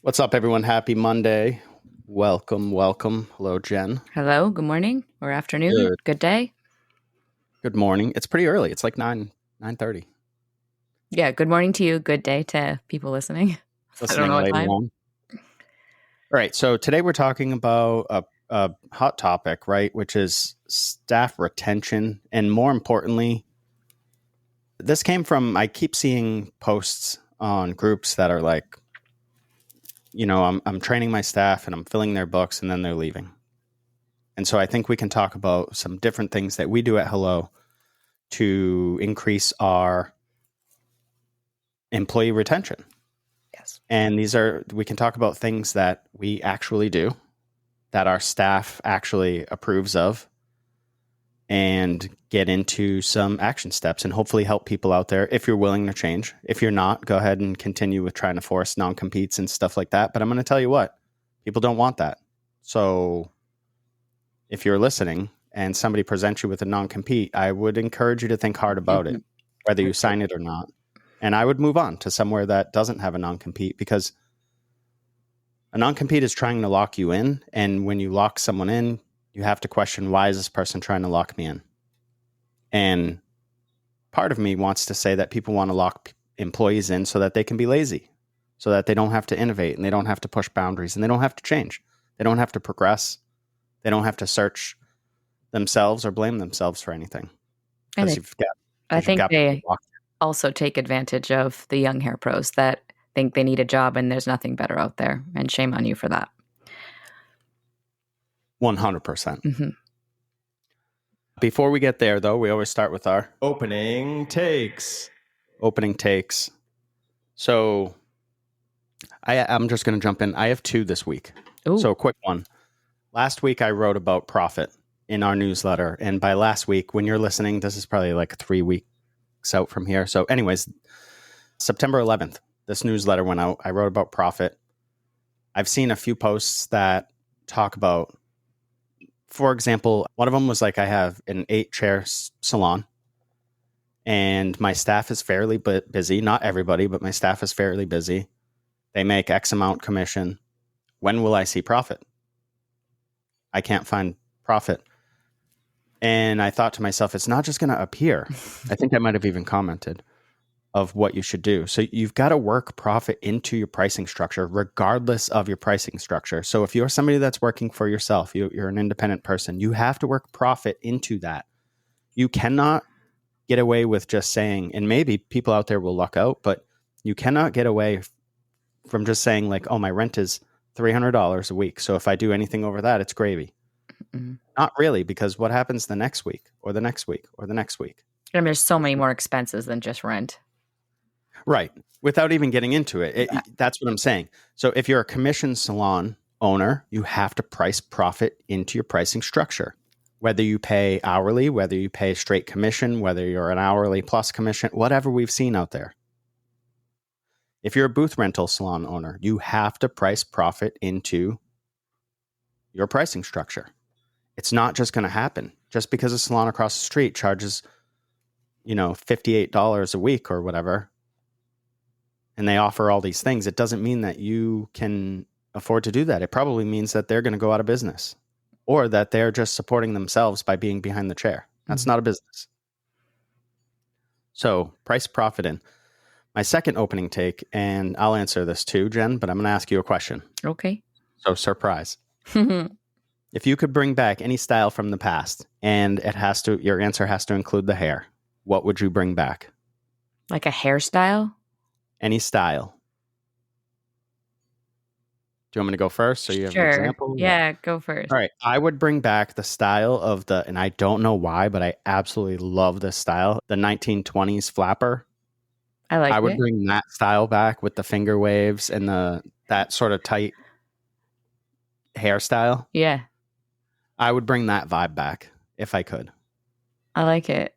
What's up, everyone? Happy Monday. Welcome, welcome. Hello, Jen. Hello, good morning or afternoon, Good. good day. Good morning. It's pretty early. It's like 9:30. Yeah, good morning to you, good day to people listening. I don't Listening know what later time. on. All right. So today we're talking about a hot topic, right? Which is staff retention. And more importantly, this came from, I keep seeing posts on groups that are like, I'm training my staff and I'm filling their books and then they're leaving. And so I think we can talk about some different things that we do at Hello to increase our employee retention. Yes. And we can talk about things that we actually do, that our staff actually approves of, and get into some action steps and hopefully help people out there if you're willing to change. If you're not, go ahead and continue with trying to force non-competes and stuff like that. But I'm going to tell you what, people don't want that. So if you're listening and somebody presents you with a non-compete, I would encourage you to think hard about it, whether you sign it or not. And I would move on to somewhere that doesn't have a non-compete, because a non-compete is trying to lock you in. And when you lock someone in, you have to question, why is this person trying to lock me in? And part of me wants to say that people want to lock employees in so that they can be lazy, so that they don't have to innovate and they don't have to push boundaries and they don't have to change. They don't have to progress. They don't have to search themselves or blame themselves for anything. And Because I you've think got people they also take advantage of the young hair pros that think they need a job and there's nothing better out there. And shame on you for that. 100%. Mm-hmm. Before we get there, though, we always start with our opening takes. So I'm just going to jump in. I have 2 this week. Ooh. So quick one. Last week, I wrote about profit in our newsletter. And by last week, when you're listening, this is probably like 3 weeks out from here. So anyways, September 11th, this newsletter went out. I wrote about profit. I've seen a few posts that talk about, for example, one of them was like, I have an 8-chair salon and my staff is fairly busy. Not everybody, but my staff is fairly busy. They make X amount commission. When will I see profit? I can't find profit. And I thought to myself, it's not just going to appear. I think I might have even commented of what you should do. So you've got to work profit into your pricing structure, regardless of your pricing structure. So if you're somebody that's working for yourself, you're an independent person, you have to work profit into that. You cannot get away with just saying, and maybe people out there will luck out, but you cannot get away from just saying like, oh, my rent is $300 a week. So if I do anything over that, it's gravy. Mm-hmm. Not really, because what happens the next week or the next week or the next week? I mean, there's so many more expenses than just rent. Right. Without even getting into it. That's what I'm saying. So if you're a commission salon owner, you have to price profit into your pricing structure. Whether you pay hourly, whether you pay straight commission, whether you're an hourly plus commission, whatever we've seen out there. If you're a booth rental salon owner, you have to price profit into your pricing structure. It's not just going to happen. Just because a salon across the street charges, $58 a week or whatever, and they offer all these things, it doesn't mean that you can afford to do that. It probably means that they're going to go out of business, or that they're just supporting themselves by being behind the chair. That's not a business. So price profit in. My second opening take, and I'll answer this too, Jen, but I'm going to ask you a question. Okay. So surprise. If you could bring back any style from the past and your answer has to include the hair, what would you bring back? Like a hairstyle? Any style. Do you want me to go first? So you have an example? Yeah, go first. All right. I would bring back the style of and I don't know why, but I absolutely love this style, the 1920s flapper. I would bring that style back with the finger waves and that sort of tight hairstyle. Yeah. I would bring that vibe back if I could. I like it.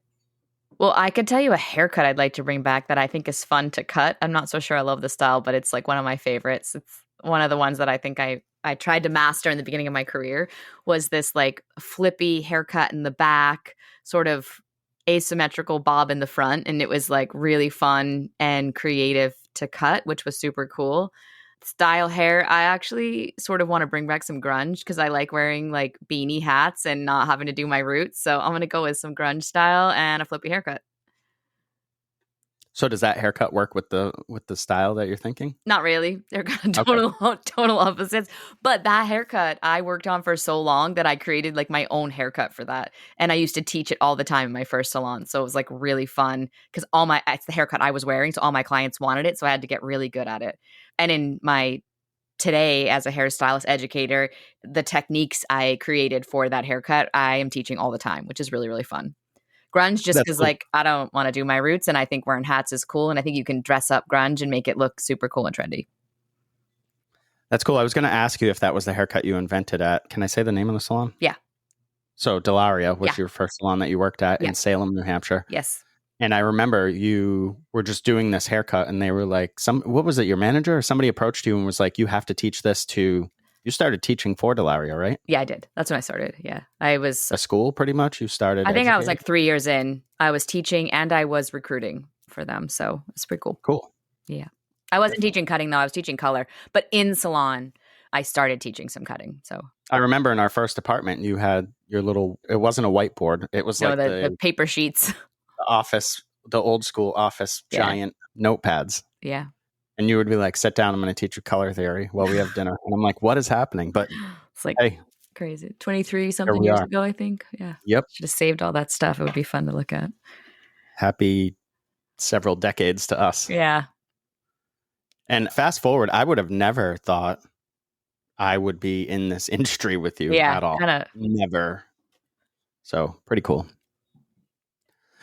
Well, I could tell you a haircut I'd like to bring back that I think is fun to cut. I'm not so sure I love the style, but it's like one of my favorites. It's one of the ones that I think I tried to master in the beginning of my career, was this like flippy haircut in the back, sort of asymmetrical bob in the front. And it was like really fun and creative to cut, which was super cool. Style hair, I actually sort of want to bring back some grunge because I like wearing like beanie hats and not having to do my roots. So I'm going to go with some grunge style and a flippy haircut. So does that haircut work with the style that you're thinking? Not really. They're kind of Okay. total opposites. But that haircut I worked on for so long that I created like my own haircut for that. And I used to teach it all the time in my first salon. So it was like really fun because it's the haircut I was wearing. So all my clients wanted it. So I had to get really good at it. And in my today as a hairstylist educator, the techniques I created for that haircut, I am teaching all the time, which is really, really fun. Grunge just That's because cool. like I don't want to do my roots and I think wearing hats is cool and I think you can dress up grunge and make it look super cool and trendy. That's cool. I was going to ask you if that was the haircut you invented at. Can I say the name of the salon? Yeah. So Delaria was Yeah. your first salon that you worked at in Salem, New Hampshire. Yes. And I remember you were just doing this haircut and they were like, what was it? Your manager or somebody approached you and was like, you have to teach this to, you started teaching for Delaria, right? Yeah, I did. That's when I started. Yeah. I was A school pretty much. You started. I think I was educating? like 3 years in. I was teaching and I was recruiting for them. So it's pretty cool. Cool. Yeah. I wasn't teaching cutting though. I was teaching color. But in salon, I started teaching some cutting. So I remember in our first apartment, you had your little, it wasn't a whiteboard. It was like the paper sheets. office, the old school office, giant notepads. Yeah. And you would be like, sit down, I'm going to teach you color theory while we have dinner. And I'm like, what is happening? But it's like hey, crazy. 23 something years ago, I think. Yeah. Yep. Should have saved all that stuff. It would be fun to look at. Happy several decades to us. Yeah. And fast forward, I would have never thought I would be in this industry with you at all. Never. So pretty cool.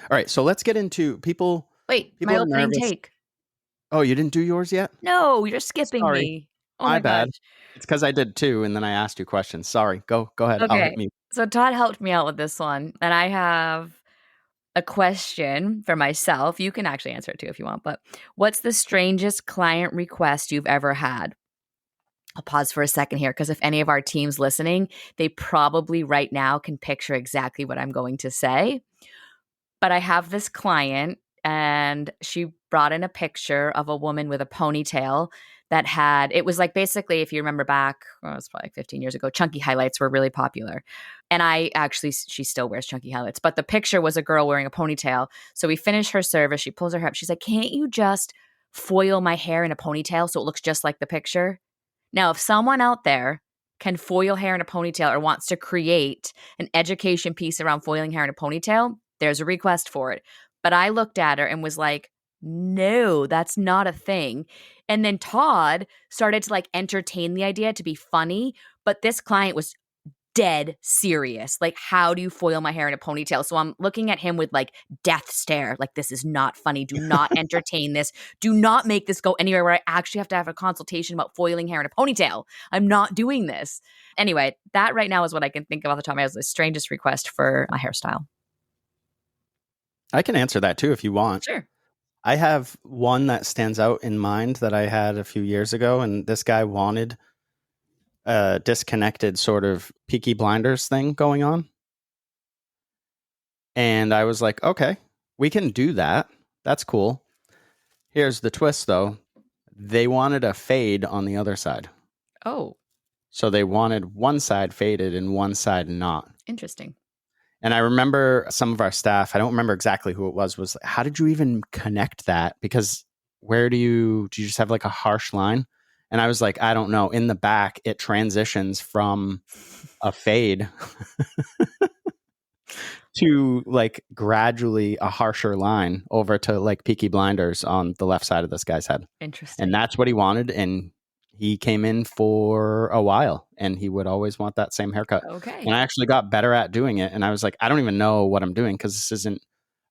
All right. So let's get into people. Wait, my opening take. Oh, you didn't do yours yet? No, you're skipping me. Oh my bad. gosh. It's because I did too, and then I asked you questions. Sorry. Go ahead. Okay. I'll hit me. So Todd helped me out with this one, and I have a question for myself. You can actually answer it too if you want, but what's the strangest client request you've ever had? I'll pause for a second here because if any of our team's listening, they probably right now can picture exactly what I'm going to say. But I have this client and she brought in a picture of a woman with a ponytail that it was like basically, if you remember back, it was probably like 15 years ago, chunky highlights were really popular. And she still wears chunky highlights, but the picture was a girl wearing a ponytail. So we finish her service. She pulls her hair up. She's like, can't you just foil my hair in a ponytail so it looks just like the picture? Now, if someone out there can foil hair in a ponytail or wants to create an education piece around foiling hair in a ponytail, there's a request for it. But I looked at her and was like, no, that's not a thing. And then Todd started to like entertain the idea to be funny, but this client was dead serious. Like, how do you foil my hair in a ponytail? So I'm looking at him with like death stare. Like, this is not funny. Do not entertain this. Do not make this go anywhere where I actually have to have a consultation about foiling hair in a ponytail. I'm not doing this. Anyway, that right now is what I can think of off the top of my head as the strangest request for my hairstyle. I can answer that too if you want. Sure. I have one that stands out in mind that I had a few years ago, and this guy wanted a disconnected sort of Peaky Blinders thing going on. And I was like, okay, we can do that. That's cool. Here's the twist, though. They wanted a fade on the other side. Oh. So they wanted one side faded and one side not. Interesting. And I remember some of our staff, I don't remember exactly who it was like, how did you even connect that? Because do you just have like a harsh line? And I was like, I don't know. In the back, it transitions from a fade to like gradually a harsher line over to like Peaky Blinders on the left side of this guy's head. Interesting. And that's what he wanted. And he came in for a while and he would always want that same haircut. Okay. And I actually got better at doing it. And I was like, I don't even know what I'm doing because this isn't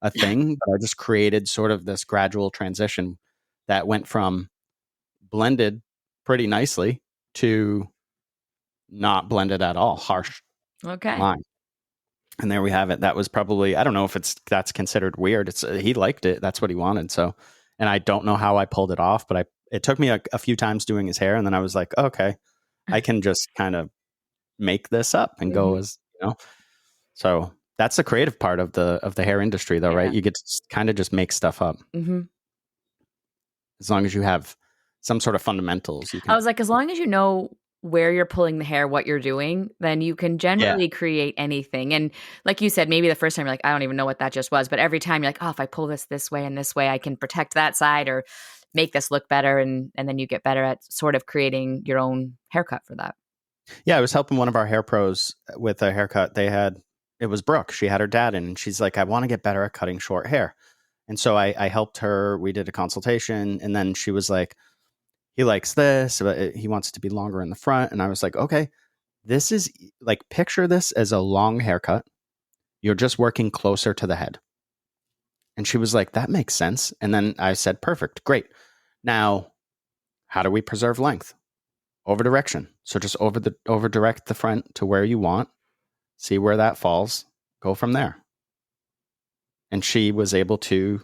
a thing. But I just created sort of this gradual transition that went from blended pretty nicely to not blended at all, harsh line. And there we have it. That was probably, I don't know if that's considered weird. He liked it. That's what he wanted. So, and I don't know how I pulled it off, but it took me a few times doing his hair. And then I was like, okay, I can just kind of make this up and go as, so that's the creative part of the hair industry though, right? You get to kind of just make stuff up. Mm-hmm. As long as you have some sort of fundamentals. You I can, was like, as long as you know where you're pulling the hair, what you're doing, then you can generally create anything. And like you said, maybe the first time you're like, I don't even know what that just was. But every time you're like, oh, if I pull this way and this way, I can protect that side or make this look better. And then you get better at sort of creating your own haircut for that. I was helping one of our hair pros with a haircut. It was Brooke. She had her dad in, and she's like, I want to get better at cutting short hair. And so I helped her. We did a consultation, and then she was like, he likes this, but he wants it to be longer in the front. And I was like, okay, this is like, picture this as a long haircut. You're just working closer to the head. And she was like, that makes sense. And then I said, perfect, great. Now, how do we preserve length? Over direction. So just over direct the front to where you want, see where that falls, go from there. And she was able to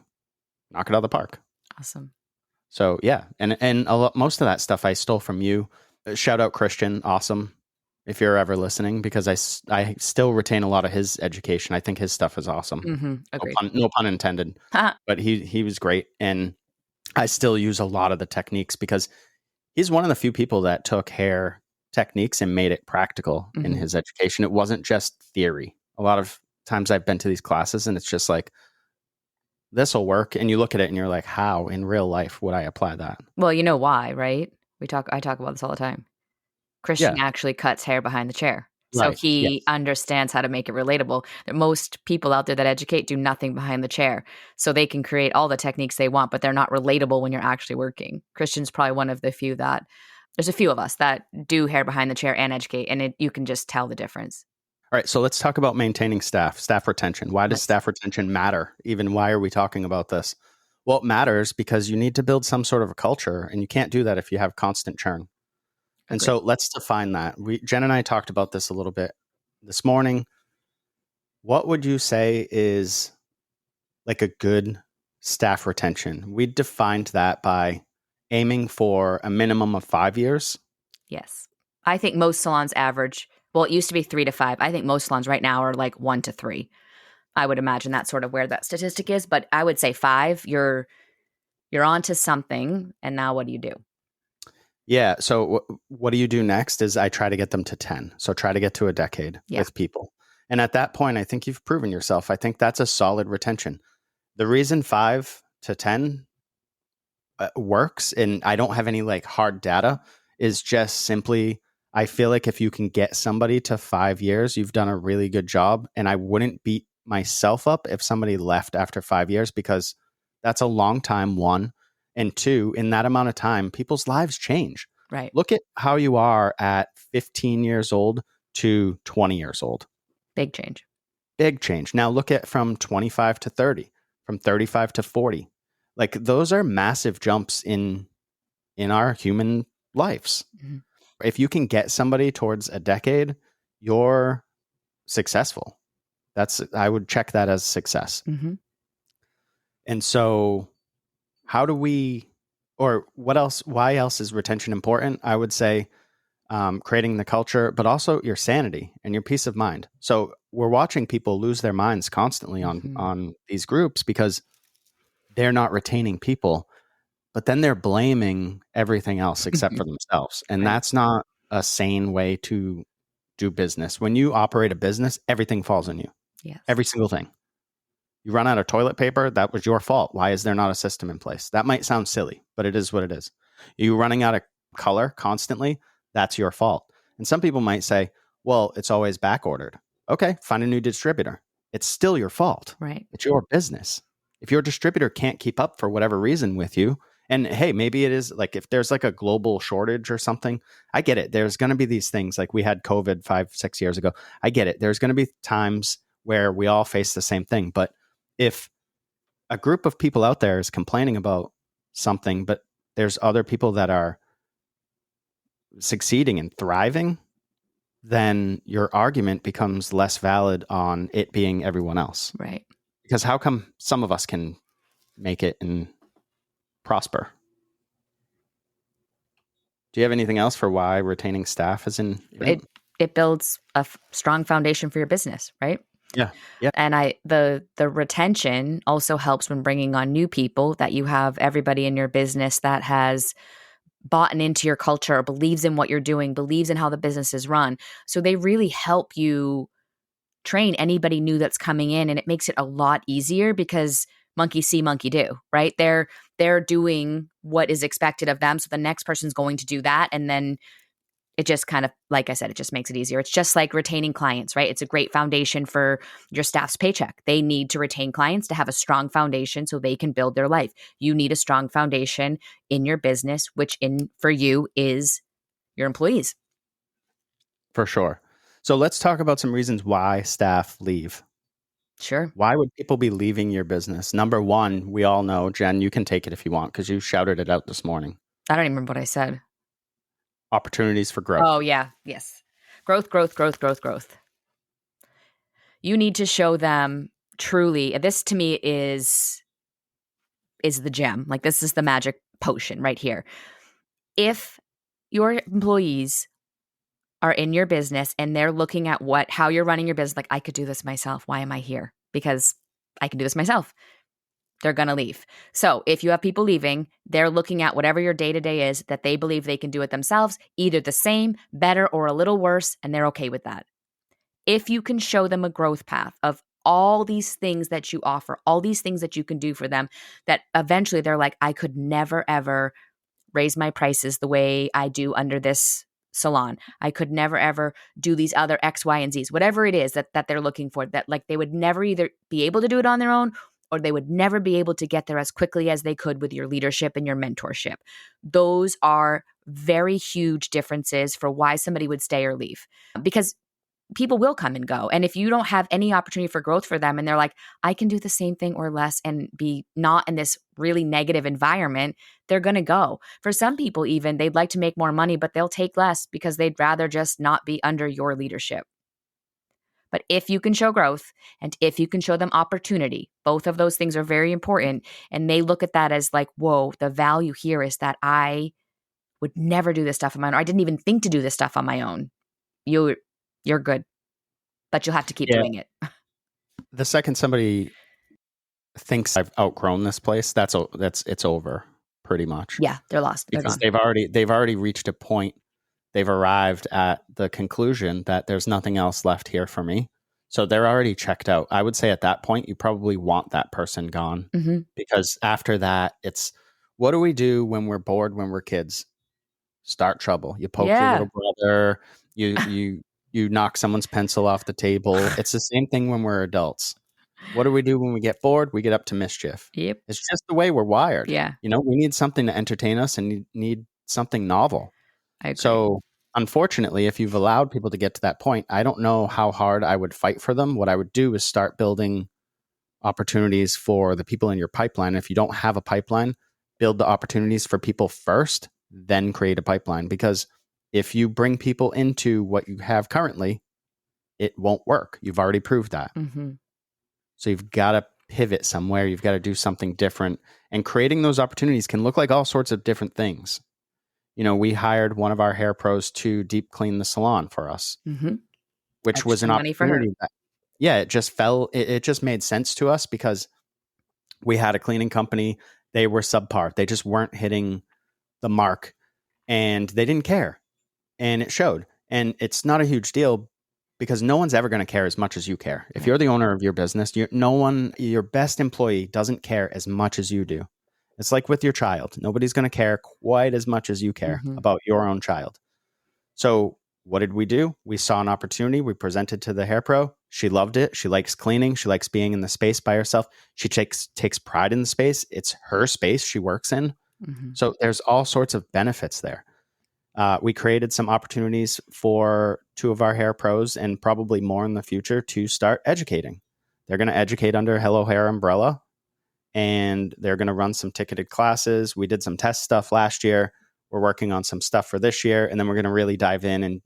knock it out of the park. Awesome. So yeah, and most of that stuff I stole from you. Shout out Christian, awesome. If you're ever listening, because I still retain a lot of his education. I think his stuff is awesome. Mm-hmm. Agreed. No pun intended. But he was great, and I still use a lot of the techniques because he's one of the few people that took hair techniques and made it practical in his education. It wasn't just theory. A lot of times I've been to these classes and it's just like, this will work. And you look at it and you're like, how in real life would I apply that? Well, you know why, right? I talk about this all the time. Christian actually cuts hair behind the chair. So he understands how to make it relatable. That most people out there that educate do nothing behind the chair. So they can create all the techniques they want, but they're not relatable when you're actually working. Christian's probably one of the few that, there's a few of us that do hair behind the chair and educate, and you can just tell the difference. All right, so let's talk about maintaining staff retention. Why does staff retention matter? Even why are we talking about this? Well, it matters because you need to build some sort of a culture, and you can't do that if you have constant churn. And so let's define that. Jen and I talked about this a little bit this morning. What would you say is like a good staff retention? We defined that by aiming for a minimum of 5 years. Yes. I think most salons average, well, it used to be 3 to 5. I think most salons right now are like 1 to 3. I would imagine that's sort of where that statistic is, but I would say 5, you're onto something. And now what do you do? Yeah. So what do you do next is I try to get them to 10. So try to get to a decade with people. And at that point, I think you've proven yourself. I think that's a solid retention. The reason 5 to 10 works, and I don't have any like hard data, is just simply, I feel like if you can get somebody to 5 years, you've done a really good job. And I wouldn't beat myself up if somebody left after 5 years, because that's a long time, one. And two, in that amount of time, people's lives change. Right. Look at how you are at 15 years old to 20 years old. Big change. Big change. Now look at from 25 to 30, from 35 to 40. Like those are massive jumps in our human lives. Mm-hmm. If you can get somebody towards a decade, you're successful. I would check that as success. Mm-hmm. And so how do we, or what else, why else is retention important? I would say creating the culture, but also your sanity and your peace of mind. So we're watching people lose their minds constantly on these groups because they're not retaining people, but then they're blaming everything else except for themselves. And that's not a sane way to do business. When you operate a business, everything falls on you. Yes. Every single thing. You run out of toilet paper, that was your fault. Why is there not a system in place? That might sound silly, but it is what it is. You running out of color constantly, that's your fault. And some people might say, well, it's always back ordered. Okay, find a new distributor. It's still your fault. Right. It's your business. If your distributor can't keep up for whatever reason with you, and hey, maybe it is like if there's like a global shortage or something, I get it. There's going to be these things like we had COVID 5-6 years ago. I get it. There's going to be times where we all face the same thing. But if a group of people out there is complaining about something, but there's other people that are succeeding and thriving, then your argument becomes less valid on it being everyone else. Right. Because how come some of us can make it and prosper? Do you have anything else for why retaining staff is in? It builds a strong foundation for your business, right? Yeah. And the retention also helps when bringing on new people, that you have everybody in your business that has bought into your culture, or believes in what you're doing, believes in how the business is run. So they really help you train anybody new that's coming in, and it makes it a lot easier because monkey see, monkey do, right? They're doing what is expected of them. So the next person's going to do that. And then it just kind of, like I said, it just makes it easier. It's just like retaining clients, right? It's a great foundation for your staff's paycheck. They need to retain clients to have a strong foundation so they can build their life. You need a strong foundation in your business, which for you is your employees. For sure. So let's talk about some reasons why staff leave. Sure. Why would people be leaving your business? Number one, we all know, Jen, you can take it if you want because you shouted it out this morning. I don't even remember what I said. Opportunities for growth. Oh, yeah. Yes. Growth. You need to show them truly. This to me is the gem. Like, this is the magic potion right here. If your employees are in your business and they're looking at how you're running your business, like, I could do this myself. Why am I here? Because I can do this myself. They're going to leave. So if you have people leaving, they're looking at whatever your day-to-day is that they believe they can do it themselves, either the same, better, or a little worse, and they're okay with that. If you can show them a growth path of all these things that you offer, all these things that you can do for them, that eventually they're like, I could never, ever raise my prices the way I do under this salon. I could never, ever do these other X, Y, and Z's, whatever it is that they're looking for, that like they would never either be able to do it on their own, or they would never be able to get there as quickly as they could with your leadership and your mentorship. Those are very huge differences for why somebody would stay or leave, because people will come and go. And if you don't have any opportunity for growth for them and they're like, I can do the same thing or less and be not in this really negative environment, they're going to go. For some people, even they'd like to make more money, but they'll take less because they'd rather just not be under your leadership. But if you can show growth and if you can show them opportunity, both of those things are very important. And they look at that as like, whoa, the value here is that I would never do this stuff on my own. Or I didn't even think to do this stuff on my own. You're good, but you'll have to keep doing it. The second somebody thinks I've outgrown this place, it's over pretty much. Yeah, they're lost. They're because gone. they've already reached a point. They've arrived at the conclusion that there's nothing else left here for me. So they're already checked out. I would say at that point, you probably want that person gone, because after that, it's what do we do when we're bored, when we're kids? Start trouble. You poke your little brother. You knock someone's pencil off the table. It's the same thing when we're adults. What do we do when we get bored? We get up to mischief. Yep. It's just the way we're wired. Yeah. We need something to entertain us and need something novel. I agree. So unfortunately, if you've allowed people to get to that point, I don't know how hard I would fight for them. What I would do is start building opportunities for the people in your pipeline. If you don't have a pipeline, build the opportunities for people first, then create a pipeline. Because if you bring people into what you have currently, it won't work. You've already proved that. So you've got to pivot somewhere. You've got to do something different. And creating those opportunities can look like all sorts of different things. We hired one of our hair pros to deep clean the salon for us, which Extra was an money for her. opportunity. It just it just made sense to us because we had a cleaning company. They were subpar. They just weren't hitting the mark and they didn't care. And it showed. And it's not a huge deal because no one's ever going to care as much as you care. If you're the owner of your business, your best employee doesn't care as much as you do. It's like with your child. Nobody's going to care quite as much as you care about your own child. So what did we do? We saw an opportunity. We presented to the hair pro. She loved it. She likes cleaning. She likes being in the space by herself. She takes pride in the space. It's her space she works in. So there's all sorts of benefits there. We created some opportunities for two of our hair pros and probably more in the future to start educating. They're going to educate under Hello Hair umbrella. And they're going to run some ticketed classes. We did some test stuff last year. We're working on some stuff for this year. And then we're going to really dive in and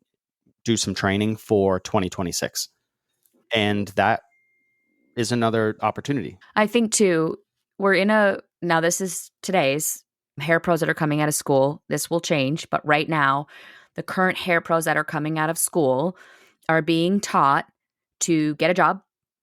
do some training for 2026. And that is another opportunity. I think too, now this is today's hair pros that are coming out of school. This will change. But right now, the current hair pros that are coming out of school are being taught to get a job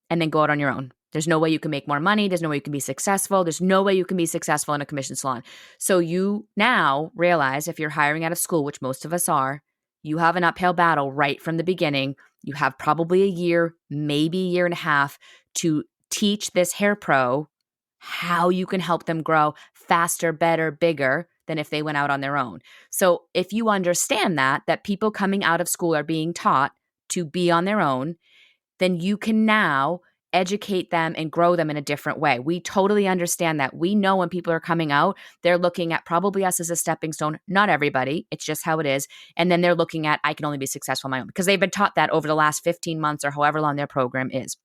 and then go out on your own. There's no way you can make more money. There's no way you can be successful. There's no way you can be successful in a commission salon. So you now realize if you're hiring out of school, which most of us are, you have an uphill battle right from the beginning. You have probably a year, maybe a year and a half to teach this hair pro how you can help them grow faster, better, bigger than if they went out on their own. So if you understand that people coming out of school are being taught to be on their own, then you can now educate them and grow them in a different way. We totally understand that. We know when people are coming out, they're looking at probably us as a stepping stone. Not everybody. It's just how it is. And then they're looking at, I can only be successful on my own because they've been taught that over the last 15 months or however long their program is.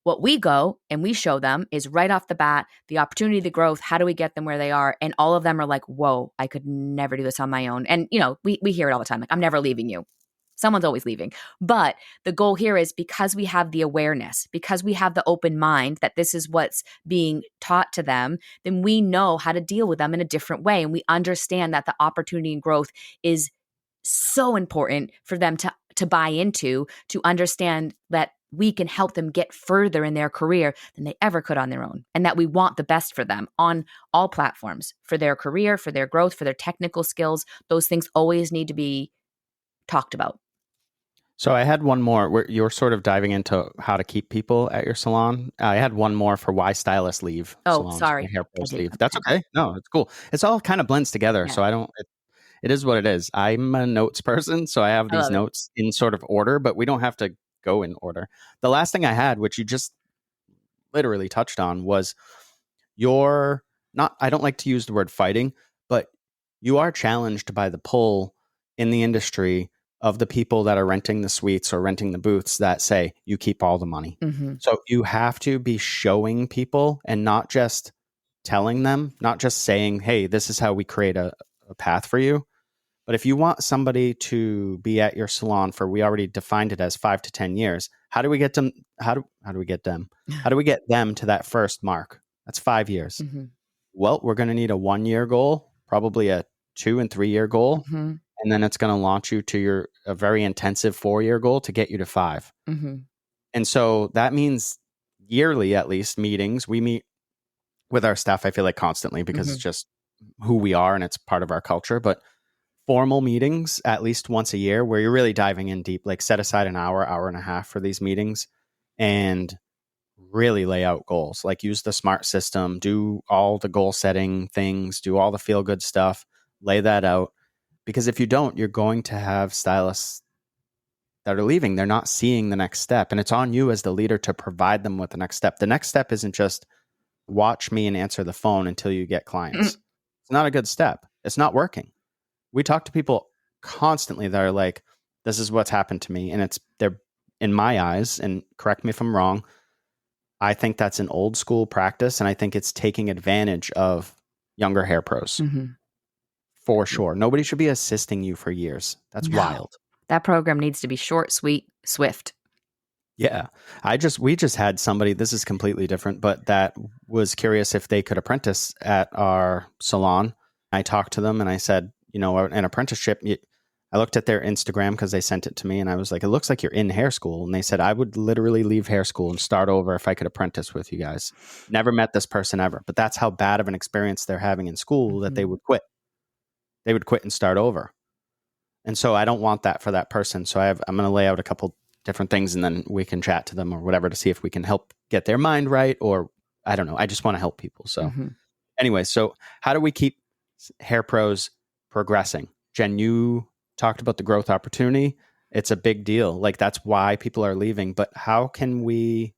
What we go and we show them is right off the bat, the opportunity, the growth, how do we get them where they are? And all of them are like, whoa, I could never do this on my own. And, we hear it all the time. Like, I'm never leaving you. Someone's always leaving. But the goal here is because we have the awareness, because we have the open mind that this is what's being taught to them, then we know how to deal with them in a different way. And we understand that the opportunity and growth is so important for them to buy into, to understand that we can help them get further in their career than they ever could on their own. And that we want the best for them on all platforms, for their career, for their growth, for their technical skills. Those things always need to be talked about. So I had one more where you're sort of diving into how to keep people at your salon. I had one more for why stylists leave salons. Sorry. Why hair pros leave. That's okay. No, it's cool. It's all kind of blends together. Yeah. So it is what it is. I'm a notes person, so I have these notes in sort of order, but we don't have to go in order. The last thing I had, which you just literally touched on, was I don't like to use the word fighting, but you are challenged by the pull in the industry of the people that are renting the suites or renting the booths that say you keep all the money. Mm-hmm. So you have to be showing people and not just telling them, not just saying, hey, this is how we create a path for you. But if you want somebody to be at your salon for, we already defined it as 5 to 10 years, how do we get them? How do we get them? How do we get them to that first mark? That's 5 years. Mm-hmm. Well, we're going to need a 1-year goal, probably a 2 and 3 year goal. Mm-hmm. And then it's going to launch you to a very intensive 4-year goal to get you to 5. Mm-hmm. And so that means yearly, at least, meetings. We meet with our staff, I feel like constantly, because it's just who we are and it's part of our culture. But formal meetings at least once a year where you're really diving in deep, like set aside an hour and a half for these meetings and really lay out goals, like use the SMART system, do all the goal setting things, do all the feel good stuff, lay that out. Because if you don't, you're going to have stylists that are leaving. They're not seeing the next step. And it's on you as the leader to provide them with the next step. The next step isn't just watch me and answer the phone until you get clients. It's not a good step. It's not working. We talk to people constantly that are like, this is what's happened to me. And they're in my eyes, and correct me if I'm wrong, I think that's an old school practice. And I think it's taking advantage of younger hair pros. Mm-hmm. For sure. Nobody should be assisting you for years. That's wild. That program needs to be short, sweet, swift. Yeah. We just had somebody, this is completely different, but that was curious if they could apprentice at our salon. I talked to them and I said, an apprenticeship, I looked at their Instagram because they sent it to me and I was like, it looks like you're in hair school. And they said, I would literally leave hair school and start over if I could apprentice with you guys. Never met this person ever, but that's how bad of an experience they're having in school that they would quit. They would quit and start over. And so I don't want that for that person. So I'm going to lay out a couple different things and then we can chat to them or whatever to see if we can help get their mind right, or I don't know. I just want to help people. So anyway, so how do we keep hair pros progressing? Jen, you talked about the growth opportunity. It's a big deal. Like that's why people are leaving, but how can we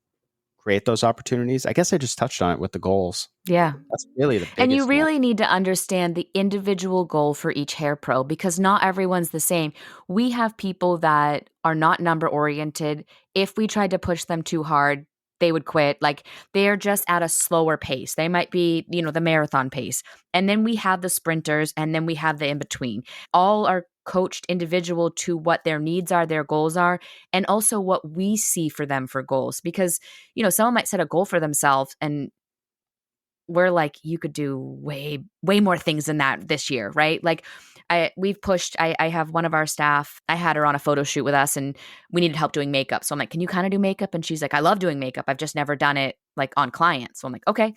create those opportunities? I guess I just touched on it with the goals. Yeah. That's really the biggest And you one. really need to understand the individual goal for each hair pro because not everyone's the same. We have people that are not number oriented. If we tried to push them too hard, they would quit. Like they're just at a slower pace. They might be, the marathon pace. And then we have the sprinters and then we have the in between. All are coached individual to what their needs are, their goals are, and also what we see for them for goals. Because, someone might set a goal for themselves and we're like, you could do way, way more things than that this year, right? Like we've pushed, I have one of our staff, I had her on a photo shoot with us and we needed help doing makeup. So I'm like, can you kind of do makeup? And she's like, I love doing makeup. I've just never done it like on clients. So I'm like, okay,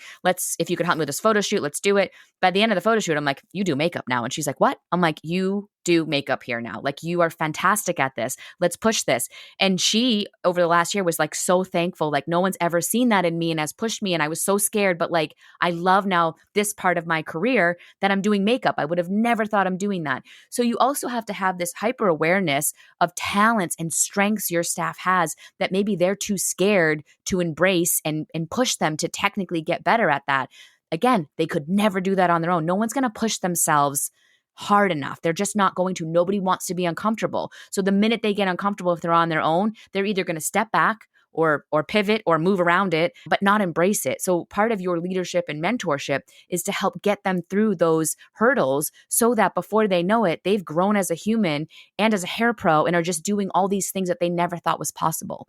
if you could help me with this photo shoot, let's do it. By the end of the photo shoot, I'm like, you do makeup now. And she's like, what? I'm like, you do makeup here now. Like, you are fantastic at this. Let's push this. And she, over the last year, was like so thankful. Like, no one's ever seen that in me and has pushed me. And I was so scared. But like, I love now this part of my career that I'm doing makeup. I would have never thought I'm doing that. So you also have to have this hyper awareness of talents and strengths your staff has that maybe they're too scared to embrace and push them to technically get better at that. Again, they could never do that on their own. No one's going to push themselves hard enough. They're just not going to. Nobody wants to be uncomfortable. So the minute they get uncomfortable, if they're on their own, they're either going to step back or pivot or move around it, but not embrace it. So part of your leadership and mentorship is to help get them through those hurdles so that before they know it, they've grown as a human and as a hair pro and are just doing all these things that they never thought was possible.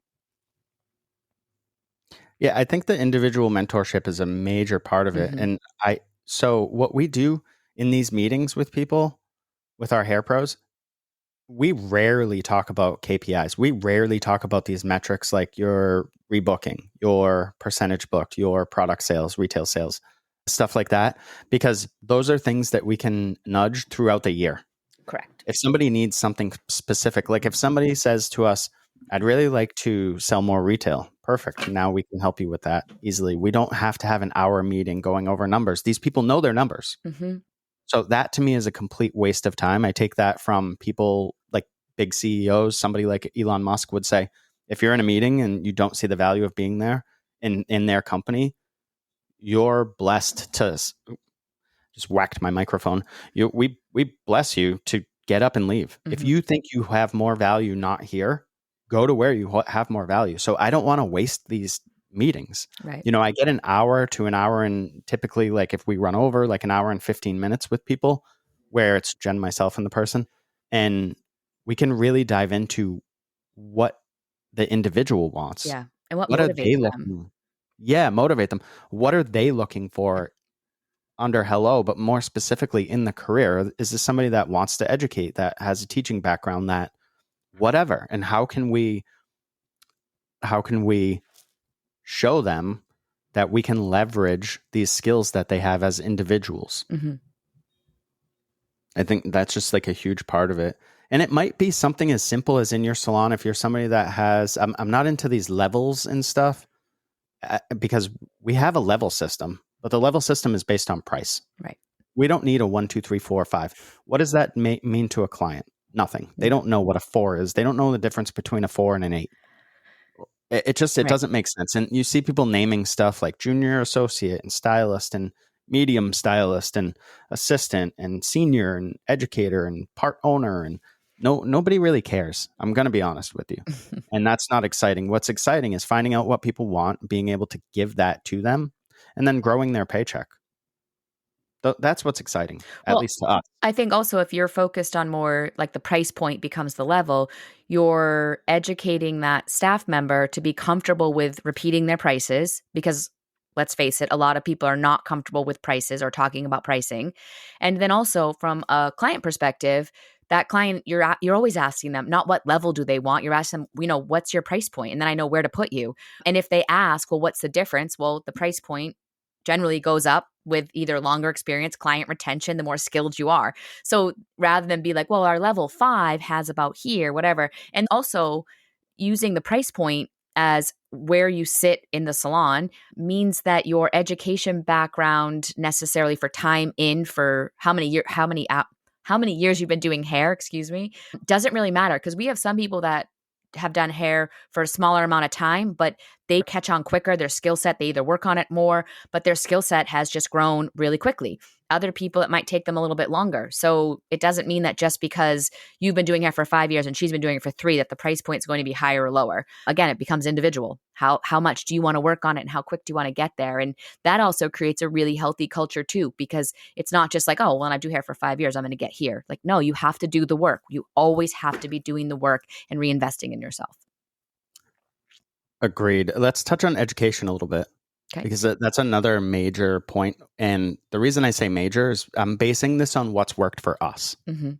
Yeah, I think the individual mentorship is a major part of it. And so what we do in these meetings with people, with our hair pros, we rarely talk about KPIs. We rarely talk about these metrics like your rebooking, your percentage booked, your product sales, retail sales, stuff like that, because those are things that we can nudge throughout the year. Correct. If somebody needs something specific, like if somebody says to us, I'd really like to sell more retail. Perfect. Now we can help you with that easily. We don't have to have an hour meeting going over numbers. These people know their numbers. So that to me is a complete waste of time. I take that from people like big CEOs. Somebody like Elon Musk would say, if you're in a meeting and you don't see the value of being there in their company, you're blessed to just whacked my microphone. We bless you to get up and leave. If you think you have more value not here, go to where you have more value. So I don't want to waste these meetings. Right. You know, I get an hour to an hour and typically like if we run over like an hour and 15 minutes with people where it's Jen, myself, and the person, and we can really dive into what the individual wants. Yeah. And what are they motivates them? looking? Yeah, motivate them. What are they looking for under Hello, but more specifically in the career? Is this somebody that wants to educate, that has a teaching background, that whatever? And how can we show them that we can leverage these skills that they have as individuals? I think that's just like a huge part of it. And it might be something as simple as in your salon. If you're somebody that has, I'm not into these levels and stuff because we have a level system, but the level system is based on price. Right. We don't need a 1, 2, 3, 4, 5. What does that mean to a client? Nothing. They don't know what a 4 is. They don't know the difference between a 4 and an 8. It doesn't make sense. And you see people naming stuff like junior associate and stylist and medium stylist and assistant and senior and educator and part owner, and nobody really cares. I'm going to be honest with you. And that's not exciting. What's exciting is finding out what people want, being able to give that to them, and then growing their paycheck. That's what's exciting, at least to us. I think also if you're focused on more like the price point becomes the level, you're educating that staff member to be comfortable with repeating their prices, because let's face it, a lot of people are not comfortable with prices or talking about pricing. And then also from a client perspective, that client, you're always asking them, not what level do they want. You're asking them, what's your price point? And then I know where to put you. And if they ask, well, what's the difference? Well, the price point generally goes up with either longer experience, client retention, the more skilled you are. So rather than be like, well, our level 5 has about here, whatever. And also using the price point as where you sit in the salon means that your education background necessarily for time in for how many years you've been doing hair, doesn't really matter, because we have some people that have done hair for a smaller amount of time, but they catch on quicker. Their skill set, they either work on it more, but their skill set has just grown really quickly. Other people, it might take them a little bit longer. So it doesn't mean that just because you've been doing hair for 5 years and she's been doing it for 3, that the price point is going to be higher or lower. Again, it becomes individual. How much do you want to work on it and how quick do you want to get there? And that also creates a really healthy culture too, because it's not just like, oh, when I do hair for 5 years, I'm going to get here. Like, no, you have to do the work. You always have to be doing the work and reinvesting in yourself. Agreed. Let's touch on education a little bit. Okay. Because that's another major point. And the reason I say major is I'm basing this on what's worked for us. Mm-hmm.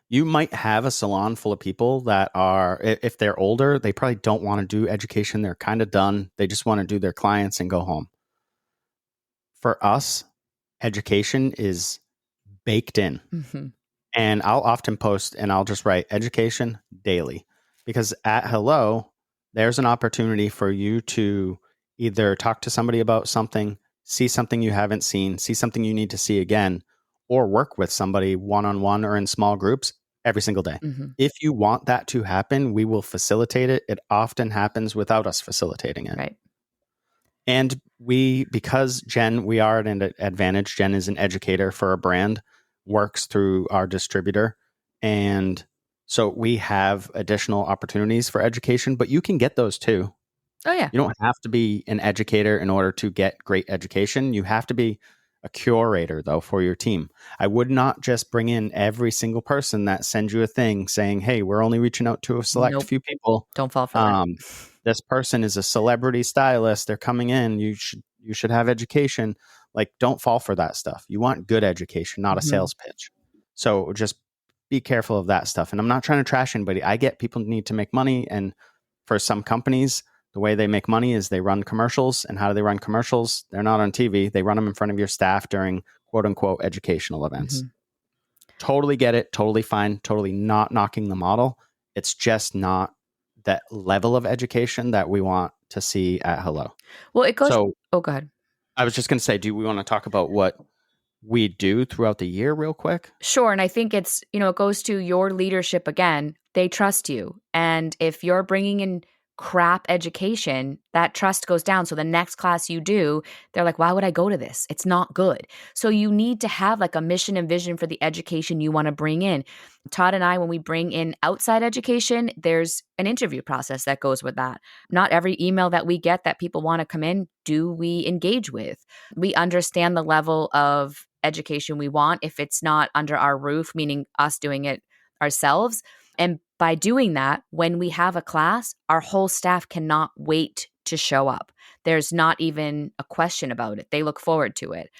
You might have a salon full of people that are, if they're older, they probably don't want to do education. They're kind of done. They just want to do their clients and go home. For us, education is baked in. Mm-hmm. And I'll often post and I'll just write education daily, because at Hello, there's an opportunity for you to either talk to somebody about something, see something you haven't seen, see something you need to see again, or work with somebody one-on-one or in small groups every single day. Mm-hmm. If you want that to happen, we will facilitate it. It often happens without us facilitating it. Right. And because Jen, we are at an advantage. Jen is an educator for a brand, works through our distributor. And so we have additional opportunities for education, but you can get those too. Oh, yeah. You don't have to be an educator in order to get great education. You have to be a curator, though, for your team. I would not just bring in every single person that sends you a thing saying, hey, we're only reaching out to a select few people. Don't fall for that. This person is a celebrity stylist. They're coming in. You should have education. Like, don't fall for that stuff. You want good education, not a sales pitch. So just be careful of that stuff. And I'm not trying to trash anybody. I get people need to make money. And for some companies, the way they make money is they run commercials. And how do they run commercials? They're not on TV. They run them in front of your staff during quote unquote educational events. Totally get it. Totally fine. Totally not knocking the model. It's just not that level of education that we want to see at Hello. Well, it goes. So, go ahead. I was just going to say, do we want to talk about what we do throughout the year real quick? Sure. And I think it's, it goes to your leadership again. They trust you. And if you're bringing in crap education, that trust goes down. So the next class you do, they're like, why would I go to this? It's not good. So you need to have like a mission and vision for the education you want to bring in. Todd and I, when we bring in outside education, there's an interview process that goes with that. Not every email that we get that people want to come in, do we engage with? We understand the level of education we want if it's not under our roof, meaning us doing it ourselves. And by doing that, when we have a class, our whole staff cannot wait to show up. There's not even a question about it. They look forward to it.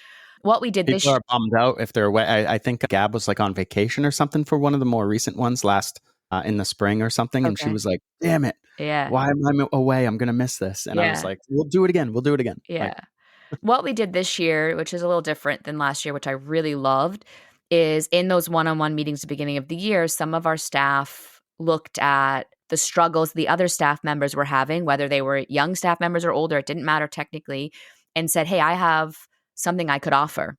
What we did this year. People are bummed out if they're away. I think Gab was like on vacation or something for one of the more recent ones last in the spring or something. And she was like, damn it. Yeah. Why am I away? I'm going to miss this. And I was like, we'll do it again. We'll do it again. Yeah. What we did this year, which is a little different than last year, which I really loved, is in those one-on-one meetings at the beginning of the year, some of our staff looked at the struggles the other staff members were having, whether they were young staff members or older, it didn't matter technically, and said, hey, I have something I could offer.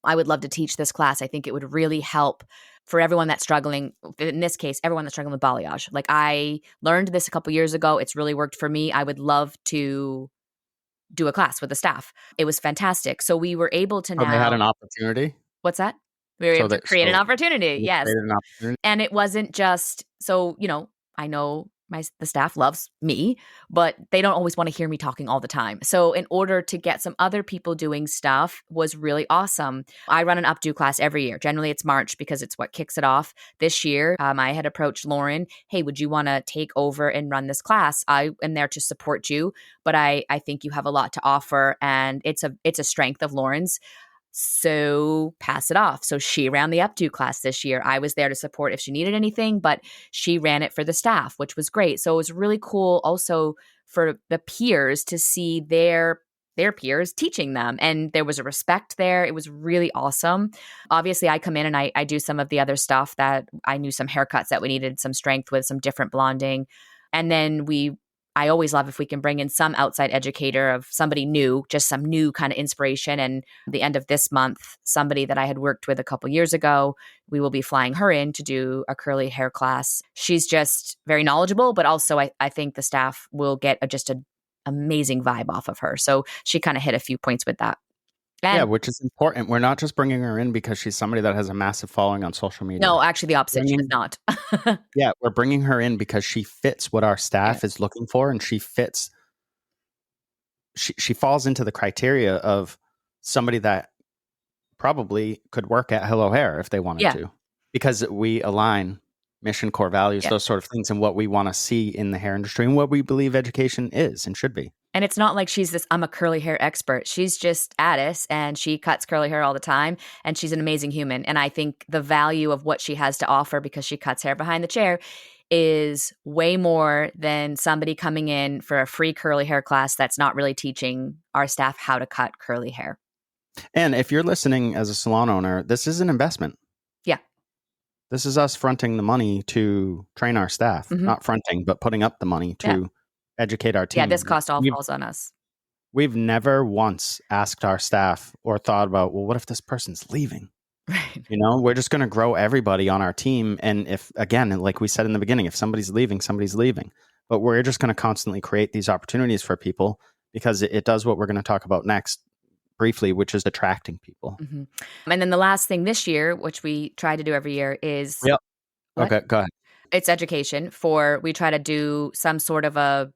I would love to teach this class. I think it would really help for everyone that's struggling. In this case, everyone that's struggling with balayage. Like, I learned this a couple years ago. It's really worked for me. I would love to do a class with the staff. It was fantastic. So we were able to now. They had an opportunity. What's that? We were able to create an opportunity. Yes. And it wasn't just, so, I know the staff loves me, but they don't always want to hear me talking all the time. So in order to get some other people doing stuff was really awesome. I run an updo class every year. Generally it's March because it's what kicks it off. This year, I had approached Lauren, hey, would you want to take over and run this class? I am there to support you, but I think you have a lot to offer, and it's a strength of Lauren's. So pass it off. So she ran the updo class this year. I was there to support if she needed anything, but she ran it for the staff, which was great. So it was really cool also for the peers to see their peers teaching them. And there was a respect there. It was really awesome. Obviously, I come in and I do some of the other stuff that I knew, some haircuts that we needed some strength with, some different blonding. And then I always love if we can bring in some outside educator of somebody new, just some new kind of inspiration. And at the end of this month, somebody that I had worked with a couple years ago, we will be flying her in to do a curly hair class. She's just very knowledgeable, but also I think the staff will get just an amazing vibe off of her. So she kind of hit a few points with that. And which is important. We're not just bringing her in because she's somebody that has a massive following on social media. No, actually the opposite. She does not. Yeah, we're bringing her in because she fits what our staff is looking for, and she fits. She falls into the criteria of somebody that probably could work at Hello Hair if they wanted to, because we align mission, core values, Yeah. those sort of things, and what we want to see in the hair industry and what we believe education is and should be. And it's not like she's this, I'm a curly hair expert. She's just Addis and she cuts curly hair all the time. And she's an amazing human. And I think the value of what she has to offer because she cuts hair behind the chair is way more than somebody coming in for a free curly hair class that's not really teaching our staff how to cut curly hair. And if you're listening as a salon owner, this is an investment. Yeah. This is us fronting the money to train our staff, Mhm. not fronting, but putting up the money to educate our team. Yeah, this cost all falls on us. We've never once asked our staff or thought about, well, what if this person's leaving? Right. You know, we're just going to grow everybody on our team. And if, again, like we said in the beginning, if somebody's leaving, somebody's leaving. But we're just going to constantly create these opportunities for people because it does what we're going to talk about next briefly, which is attracting people. Mm-hmm. And then the last thing this year, which we try to do every year, is Yep. What? Okay, go ahead. It's education. We try to do some sort of a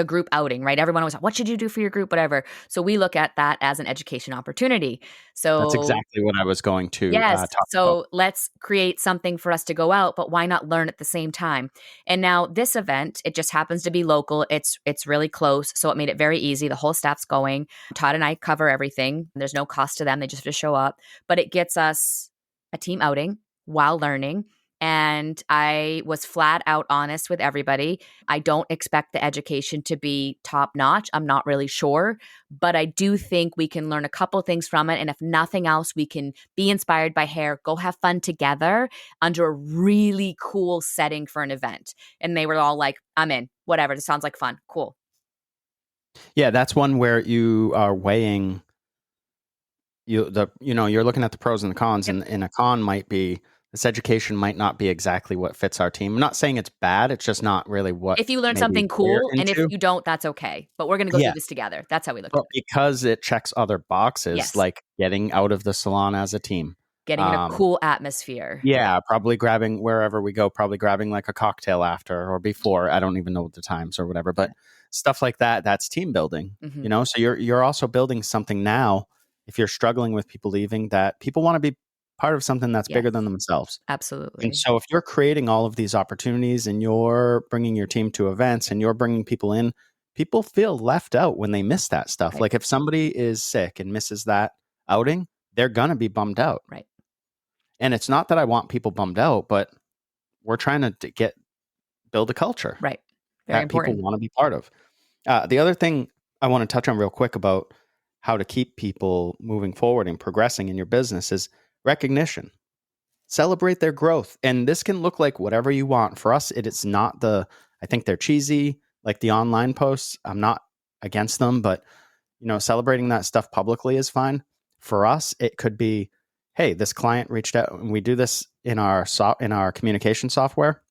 group outing, right? Everyone always, what should you do for your group, whatever. So we look at that as an education opportunity. So that's exactly what I was going to yes. talk So about. let's create something for us to go out, but why not learn at the same time? And now this event, it just happens to be local. It's really close. So it made it very easy. The whole staff's going. Todd and I cover everything. There's no cost to them. They just have to show up, but it gets us a team outing while learning. And I was flat out honest with everybody. I don't expect the education to be top notch. I'm not really sure, but I do think we can learn a couple things from it. And if nothing else, we can be inspired by hair, go have fun together under a really cool setting for an event. And they were all like, I'm in, whatever. This sounds like fun. Cool. Yeah, that's one where you are weighing you're looking at the pros and the cons, Yep. and a con might be this education might not be exactly what fits our team. I'm not saying it's bad. It's just not really what. If you learn maybe something we're cool, and if into. you don't, that's okay. But we're going to go Yeah. through this together. That's how we look at But it. because it checks other boxes, Yes. like getting out of the salon as a team. Getting in a cool atmosphere. Yeah, probably grabbing wherever we go, probably grabbing like a cocktail after or before. I don't even know the times or whatever, but stuff like that, that's team building. Mhm. You know, so you're also building something now. If you're struggling with people leaving, that people want to be part of something that's bigger than themselves. Absolutely. And so if you're creating all of these opportunities and you're bringing your team to events and you're bringing people in, people feel left out when they miss that stuff. Right. Like if somebody is sick and misses that outing, they're going to be bummed out. Right. And it's not that I want people bummed out, but we're trying to build a culture Right. Very that important. people want to be part of. The other thing I want to touch on real quick about how to keep people moving forward and progressing in your business is recognition. Celebrate their growth. And this can look like whatever you want. For us, it's not I think they're cheesy, like the online posts. I'm not against them, but celebrating that stuff publicly is fine. For us, it could be, hey, this client reached out, and we do this in our communication software.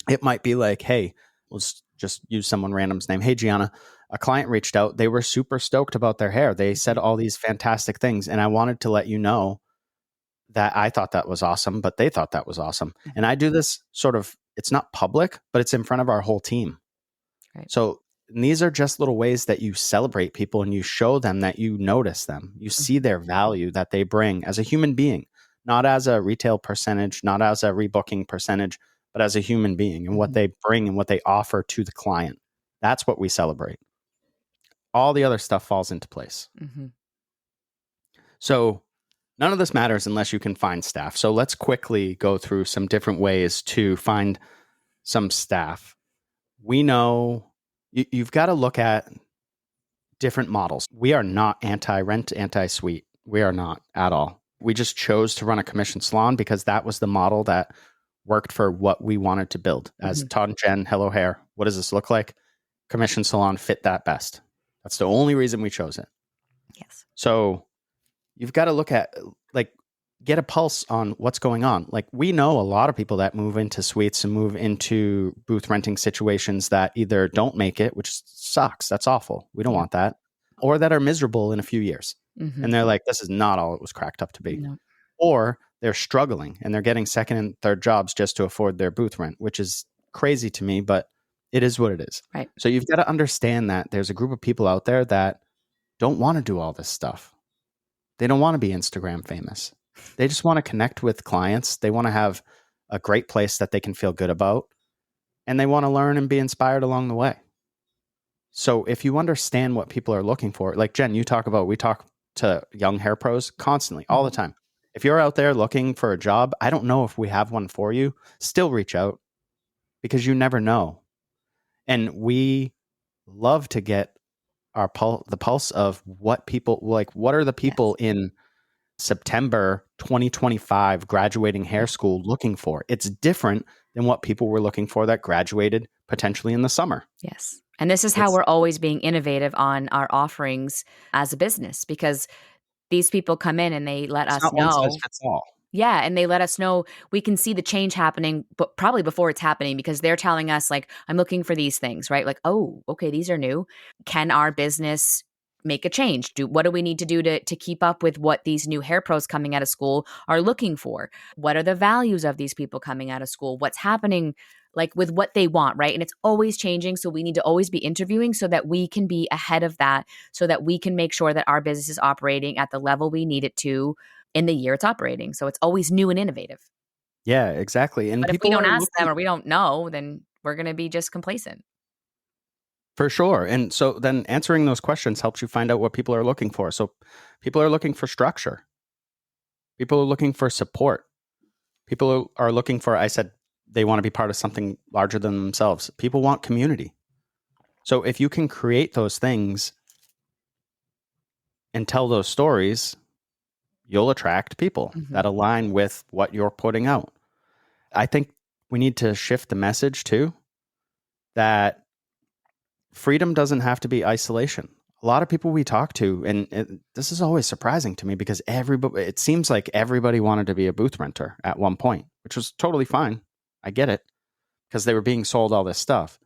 It might be like, hey, let's just use someone random's name. Hey, Gianna, a client reached out. They were super stoked about their hair. They said all these fantastic things, and I wanted to let you know that I thought that was awesome, but they thought that was awesome. And I do this sort of, it's not public, but it's in front of our whole team. Right. So these are just little ways that you celebrate people and you show them that you notice them. You see their value that they bring as a human being, not as a retail percentage, not as a rebooking percentage, but as a human being and what they bring and what they offer to the client. That's what we celebrate. All the other stuff falls into place. Mm-hmm. So none of this matters unless you can find staff. So let's quickly go through some different ways to find some staff. We know you've got to look at different models. We are not anti-rent, anti-suite. We are not at all. We just chose to run a commission salon because that was the model that worked for what we wanted to build. As Todd and Jen, Hello Hair, what does this look like? Commission salon fit that best. That's the only reason we chose it. Yes. So you've got to look at, get a pulse on what's going on. Like, we know a lot of people that move into suites and move into booth renting situations that either don't make it, which sucks. That's awful. We don't want that. Or that are miserable in a few years. Mm-hmm. And they're like, this is not all it was cracked up to be. No. Or they're struggling and they're getting second and third jobs just to afford their booth rent, which is crazy to me, but it is what it is. Right. So you've got to understand that there's a group of people out there that don't want to do all this stuff. They don't want to be Instagram famous. They just want to connect with clients. They want to have a great place that they can feel good about, and they want to learn and be inspired along the way. So if you understand what people are looking for, like Jen, we talk to young hair pros constantly, all the time. If you're out there looking for a job, I don't know if we have one for you, still reach out, because you never know. And we love to get the pulse of what people like. What are the people in September 2025 graduating hair school looking for? It's different than what people were looking for that graduated potentially in the summer. Yes. And this is how we're always being innovative on our offerings as a business, because these people come in and they let us Not know. one size fits all. Yeah. And they let us know we can see the change happening, but probably before it's happening, because they're telling us, like, I'm looking for these things, right? Like, oh, okay, these are new. Can our business make a change? What do we need to do to keep up with what these new hair pros coming out of school are looking for? What are the values of these people coming out of school? What's happening, like, with what they want, right? And it's always changing. So we need to always be interviewing so that we can be ahead of that, so that we can make sure that our business is operating at the level we need it to in the year it's operating. So it's always new and innovative. Yeah, exactly. And But if we don't ask them or we don't know, then we're going to be just complacent. For sure. And so then answering those questions helps you find out what people are looking for. So people are looking for structure. People are looking for support. People are looking for, I said, they want to be part of something larger than themselves. People want community. So if you can create those things and tell those stories, you'll attract people that align with what you're putting out. I think we need to shift the message too, that freedom doesn't have to be isolation. A lot of people we talk to, and this is always surprising to me, because it seems like everybody wanted to be a booth renter at one point, which was totally fine. I get it, because they were being sold all this stuff.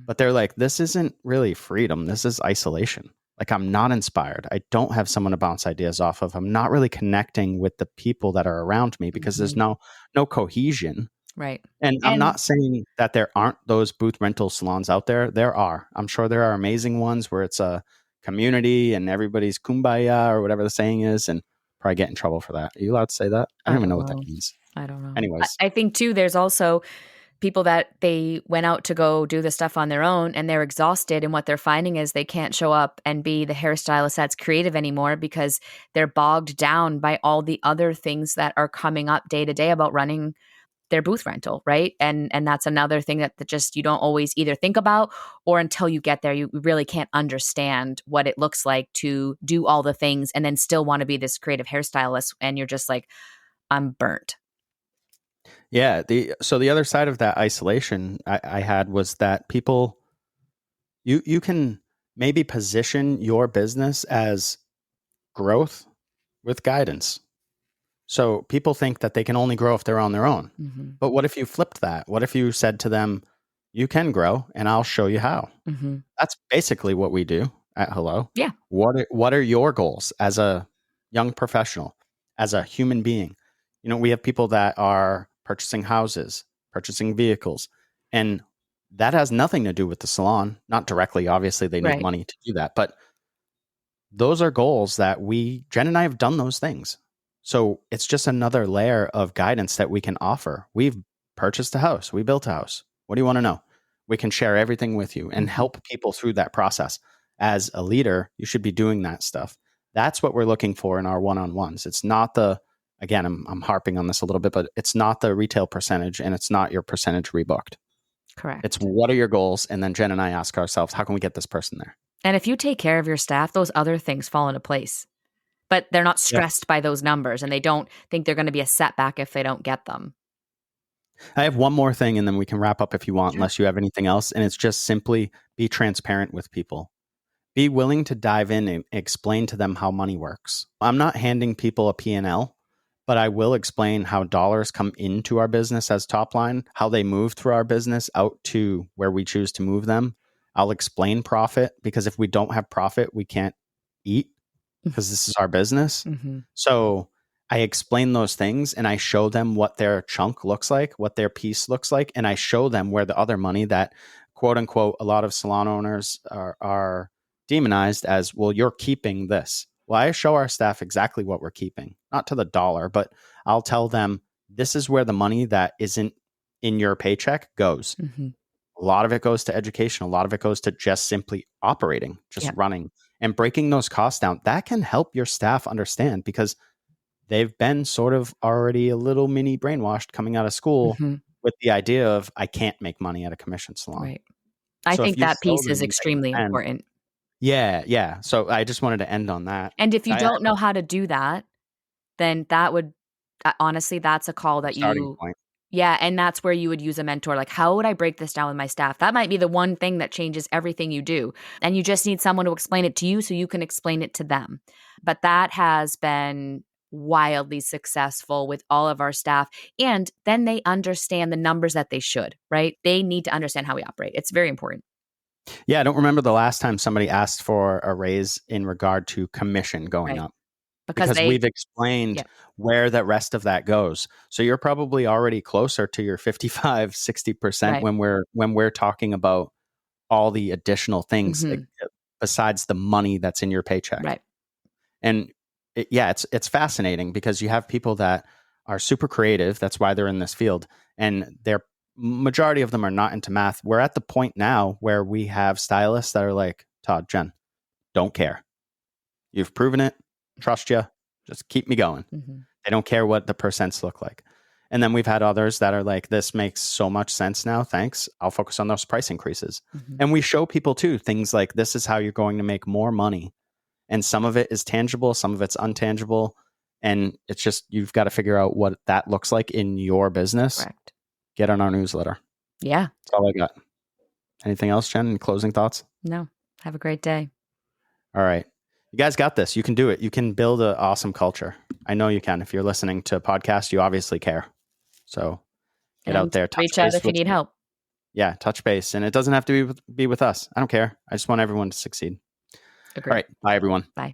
But they're like, this isn't really freedom. This is isolation. Like, I'm not inspired. I don't have someone to bounce ideas off of. I'm not really connecting with the people that are around me, because there's no cohesion. Right. And I'm not saying that there aren't those booth rental salons out there. There are. I'm sure there are amazing ones where it's a community and everybody's kumbaya, or whatever the saying is, and probably get in trouble for that. Are you allowed to say that? I don't even know what that means. I don't know. Anyways. I think too, there's also people that they went out to go do the stuff on their own and they're exhausted, and what they're finding is they can't show up and be the hairstylist that's creative anymore, because they're bogged down by all the other things that are coming up day to day about running their booth rental, right? And that's another thing that just you don't always either think about, or until you get there, you really can't understand what it looks like to do all the things and then still want to be this creative hairstylist. And you're just like, I'm burnt. Yeah. So the other side of that isolation I had was that people, you can maybe position your business as growth with guidance. So people think that they can only grow if they're on their own. But what if you flipped that? What if you said to them, you can grow and I'll show you how? That's basically what we do at Hello. Yeah. What are your goals as a young professional, as a human being? You know, we have people that are purchasing houses, purchasing vehicles, and that has nothing to do with the salon. Not directly, obviously they need money to do that, but those are goals that Jen and I have done those things. So it's just another layer of guidance that we can offer. We've purchased a house. We built a house. What do you want to know? We can share everything with you and help people through that process. As a leader, you should be doing that stuff. That's what we're looking for in our one-on-ones. It's not again, I'm harping on this a little bit, but it's not the retail percentage, and it's not your percentage rebooked. Correct. It's what are your goals? And then Jen and I ask ourselves, how can we get this person there? And if you take care of your staff, those other things fall into place. But they're not stressed by those numbers, and they don't think they're going to be a setback if they don't get them. I have one more thing, and then we can wrap up if you want, unless you have anything else. And it's just simply be transparent with people. Be willing to dive in and explain to them how money works. I'm not handing people a P&L, but I will explain how dollars come into our business as top line, how they move through our business out to where we choose to move them. I'll explain profit, because if we don't have profit, we can't eat, because this is our business. So I explain those things, and I show them what their chunk looks like, what their piece looks like. And I show them where the other money that, quote unquote, a lot of salon owners are demonized as, well, you're keeping this. Well, I show our staff exactly what we're keeping, not to the dollar, but I'll tell them this is where the money that isn't in your paycheck goes. Mm-hmm. A lot of it goes to education. A lot of it goes to just simply operating, just running and breaking those costs down. That can help your staff understand because they've been sort of already a little mini brainwashed coming out of school with the idea of I can't make money at a commission salon. Right. I So if think you that show piece is them that you extremely can- important. Yeah. So I just wanted to end on that. And if you don't know how to do that, then that would honestly, that's a call that starting point. Yeah, and that's where you would use a mentor. Like, how would I break this down with my staff? That might be the one thing that changes everything you do. And you just need someone to explain it to you so you can explain it to them. But that has been wildly successful with all of our staff. And then they understand the numbers that they should, right? They need to understand how we operate. It's very important. Yeah, I don't remember the last time somebody asked for a raise in regard to commission going up. Because we've explained where the rest of that goes. So you're probably already closer to your 55, 60% when we're talking about all the additional things besides the money that's in your paycheck. Right. And it's fascinating because you have people that are super creative. That's why they're in this field. And their majority of them are not into math. We're at the point now where we have stylists that are like, Todd, Jen, don't care. You've proven it. Trust you. Just keep me going. They don't care what the percents look like. And then we've had others that are like, this makes so much sense now. Thanks. I'll focus on those price increases. And we show people too, things like this is how you're going to make more money. And some of it is tangible. Some of it's untangible. And it's just, you've got to figure out what that looks like in your business. Correct. Get on our newsletter. Yeah. That's all I got. Anything else, Jen? Any closing thoughts? No. Have a great day. All right. You guys got this. You can do it. You can build an awesome culture. I know you can. If you're listening to a podcast, you obviously care. So get out there. Reach out if you need help. Yeah, touch base. And it doesn't have to be with us. I don't care. I just want everyone to succeed. Agreed. All right. Bye, everyone. Bye.